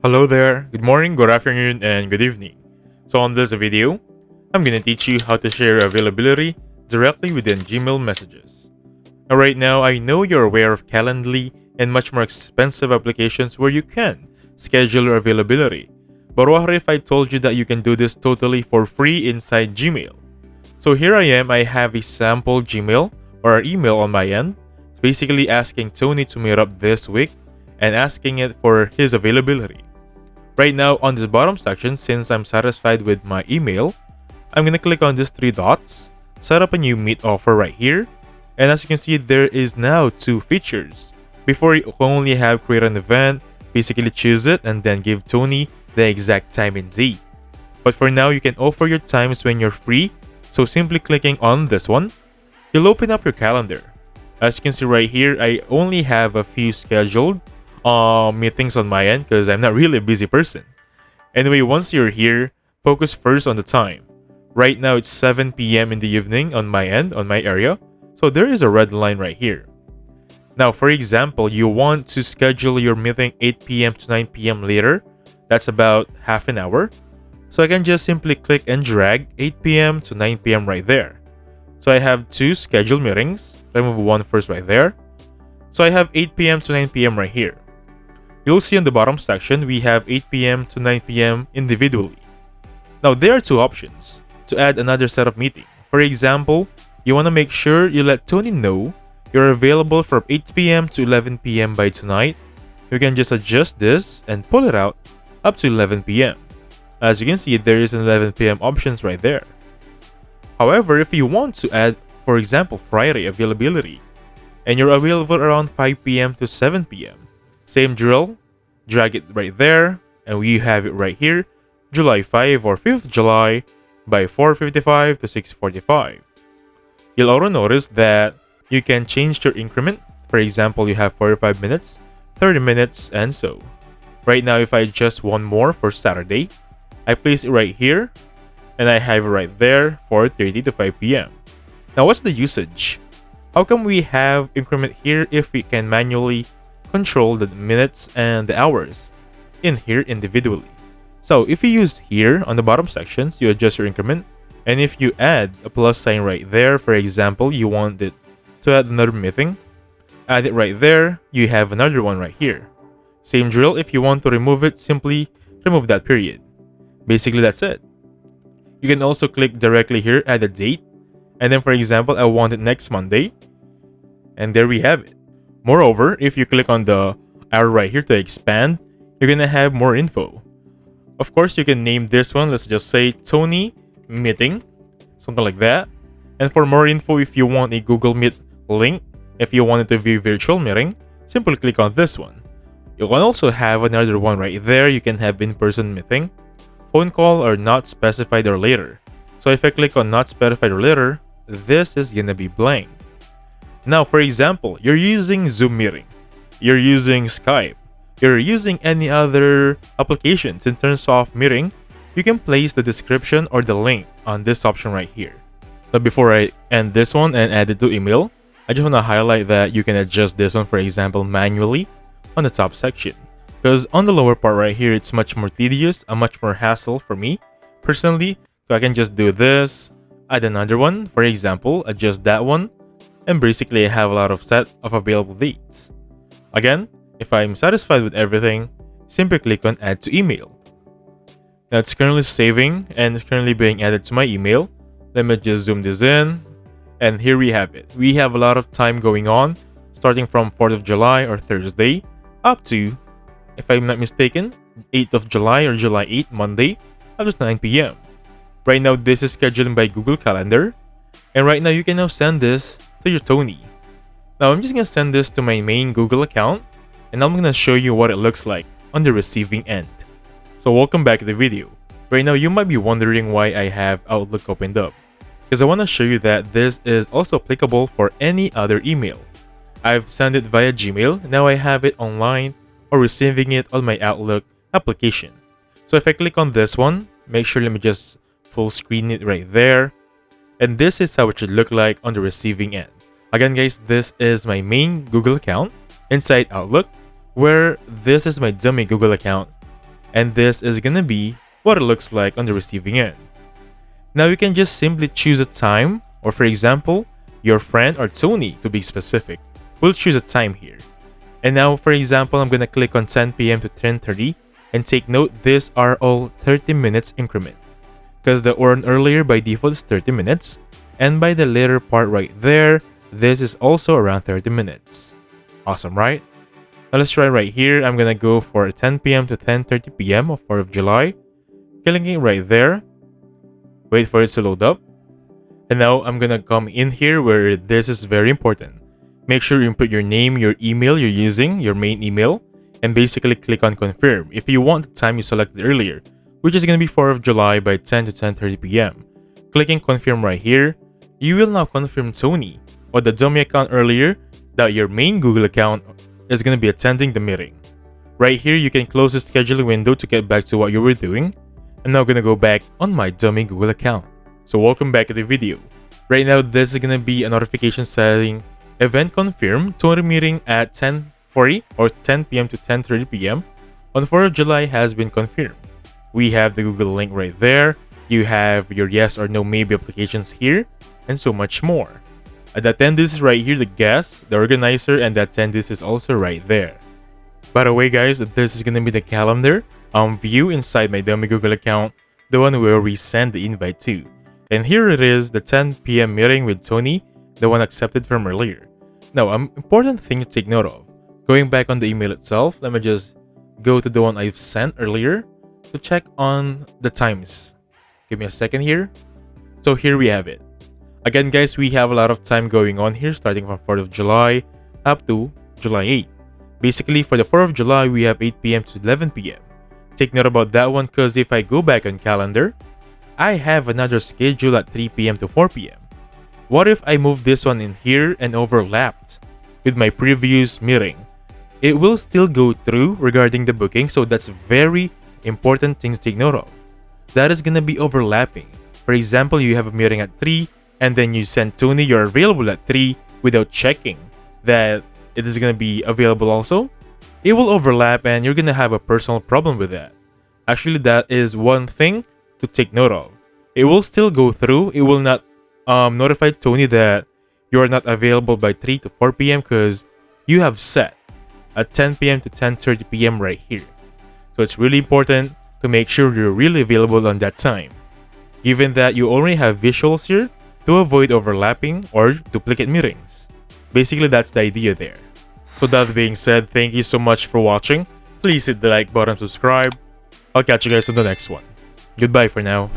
Hello there, good morning, good afternoon, and good evening. So on this video, I'm going to teach you how to share availability directly within Gmail messages. Now right now, I know you're aware of Calendly and much more expensive applications where you can schedule your availability. But what if I told you that you can do this totally for free inside Gmail? So here I am, I have a sample Gmail or email on my end, basically asking Tony to meet up this week and asking it for his availability. Right now on this bottom section, since I'm satisfied with my email, I'm going to click on these three dots, set up a new meet offer right here, and as you can see, there is now two features. Before, you only have create an event, basically choose it, and then give Tony the exact time and date. But for now, you can offer your times when you're free, so simply clicking on this one, you'll open up your calendar. As you can see right here, I only have a few scheduled meetings on my end because I'm not really a busy person. Anyway, once you're here, focus first on the time. Right now it's 7 p.m. in the evening on my end, on my area, so there is a red line right here. Now for example, you want to schedule your meeting 8 p.m. to 9 p.m. later. That's about half an hour. So I can just simply click and drag 8 p.m. to 9 p.m. right there. So I have two scheduled meetings. Remove one first right there. So I have 8 p.m. to 9 p.m. right here. You'll see on the bottom section, we have 8 p.m. to 9 p.m. individually. Now, there are two options to add another set of meeting. For example, you want to make sure you let Tony know you're available from 8 p.m. to 11 p.m. by tonight. You can just adjust this and pull it out up to 11 p.m. As you can see, there is an 11 p.m. options right there. However, if you want to add, for example, Friday availability, and you're available around 5 p.m. to 7 p.m., same drill, drag it right there, and we have it right here, July 5 or 5th July by 4:55 to 6:45. You'll also notice that you can change your increment. For example, you have 45 minutes, 30 minutes, and so. Right now, if I adjust one more for Saturday, I place it right here, and I have it right there, 4:30 to 5 p.m. Now, what's the usage? How come we have increment here if we can manually control the minutes and the hours in here individually? So if you use here on the bottom sections, you adjust your increment, and if you add a plus sign right there, for example, you want it to add another meeting, add it right there, you have another one right here. Same drill, if you want to remove it, simply remove that period. Basically, that's it. You can also click directly here, add a date, and then for example, I want it next Monday, and there we have it. Moreover, if you click on the arrow right here to expand, you're gonna have more info. Of course, you can name this one, let's just say Tony Meeting, something like that. And for more info, if you want a Google Meet link, if you wanted to view virtual meeting, simply click on this one. You can also have another one right there. You can have in-person meeting, phone call, or not specified or later. So if I click on not specified or later, this is gonna be blank. Now, for example, you're using Zoom meeting, you're using Skype, you're using any other applications in terms of meeting, you can place the description or the link on this option right here. Now, before I end this one and add it to email, I just want to highlight that you can adjust this one, for example, manually on the top section. Because on the lower part right here, it's much more tedious, a much more hassle for me personally. So I can just do this, add another one, for example, adjust that one, and basically I have a lot of set of available dates. Again, if I'm satisfied with everything, simply click on add to email. Now it's currently saving and it's currently being added to my email. Let me just zoom this in, and here we have it. We have a lot of time going on, starting from 4th of July or Thursday up to, if I'm not mistaken, 8th of July or July 8th, Monday, up to 9 p.m. Right now, this is scheduling by Google Calendar, and right now you can now send this to your Tony. Now I'm just gonna send this to my main Google account, and I'm gonna show you what it looks like on the receiving end. So welcome back to the video. Right now you might be wondering why I have Outlook opened up, because I want to show you that this is also applicable for any other email. I've sent it via Gmail, now I have it online or receiving it on my Outlook application. So if I click on this one, make sure, let me just full screen it right there, and this is how it should look like on the receiving end. Again guys, this is my main Google account inside Outlook, where this is my dummy Google account and this is gonna be what it looks like on the receiving end. Now you can just simply choose a time, or for example, your friend or Tony, to be specific, will choose a time here. And now, for example, I'm gonna click on 10 p.m. to 10:30, and take note, these are all 30 minutes increment, because the earn earlier by default is 30 minutes, and by the later part right there, this is also around 30 minutes. Awesome, right? Now let's try right here. I'm gonna go for 10 p.m. to 10:30 p.m. of 4th of July, clicking right there. Wait for it to load up. And now I'm gonna come in here where this is very important. Make sure you input your name, your email you're using, your main email, and basically click on confirm if you want the time you selected earlier, which is gonna be 4th of July by 10 to 10:30 p.m. Clicking confirm right here, you will now confirm Tony or the dummy account earlier that your main Google account is gonna be attending the meeting. Right here, you can close the scheduling window to get back to what you were doing. I'm now gonna go back on my dummy Google account. So welcome back to the video. Right now, this is gonna be a notification saying event confirmed, Tony meeting at 10:40 or 10 p.m. to 10:30 p.m. on 4th of July has been confirmed. We have the Google link right there. You have your yes or no maybe applications here, and so much more. The attendees is right here, the guest, the organizer, and the attendees is also right there. By the way, guys, this is gonna be the calendar view inside my dummy Google account, the one where we send the invite to. And here it is, the 10 p.m. meeting with Tony, the one accepted from earlier. Now, an important thing to take note of. Going back on the email itself, let me just go to the one I've sent earlier to check on the times. Give me a second here. So here we have it. Again, guys, we have a lot of time going on here, starting from 4th of July up to July 8th. Basically, for the 4th of July, we have 8 p.m. to 11 p.m. Take note about that one, because if I go back on calendar, I have another schedule at 3 p.m. to 4 p.m. What if I move this one in here and overlapped with my previous meeting? It will still go through regarding the booking, so that's a very important thing to take note of. That is gonna be overlapping. For example, you have a meeting at 3, and then you send Tony you're available at 3 without checking that it is gonna be available also. It will overlap and you're gonna have a personal problem with that. Actually, that is one thing to take note of. It will still go through. It will not notify Tony that you are not available by 3 to 4 p.m. because you have set at 10 p.m. to 10:30 p.m. right here. So it's really important to make sure you're really available on that time. Given that you already have visuals here to avoid overlapping or duplicate meetings. Basically, that's the idea there. So that being said, thank you so much for watching. Please hit the like button, subscribe. I'll catch you guys on the next one. Goodbye for now.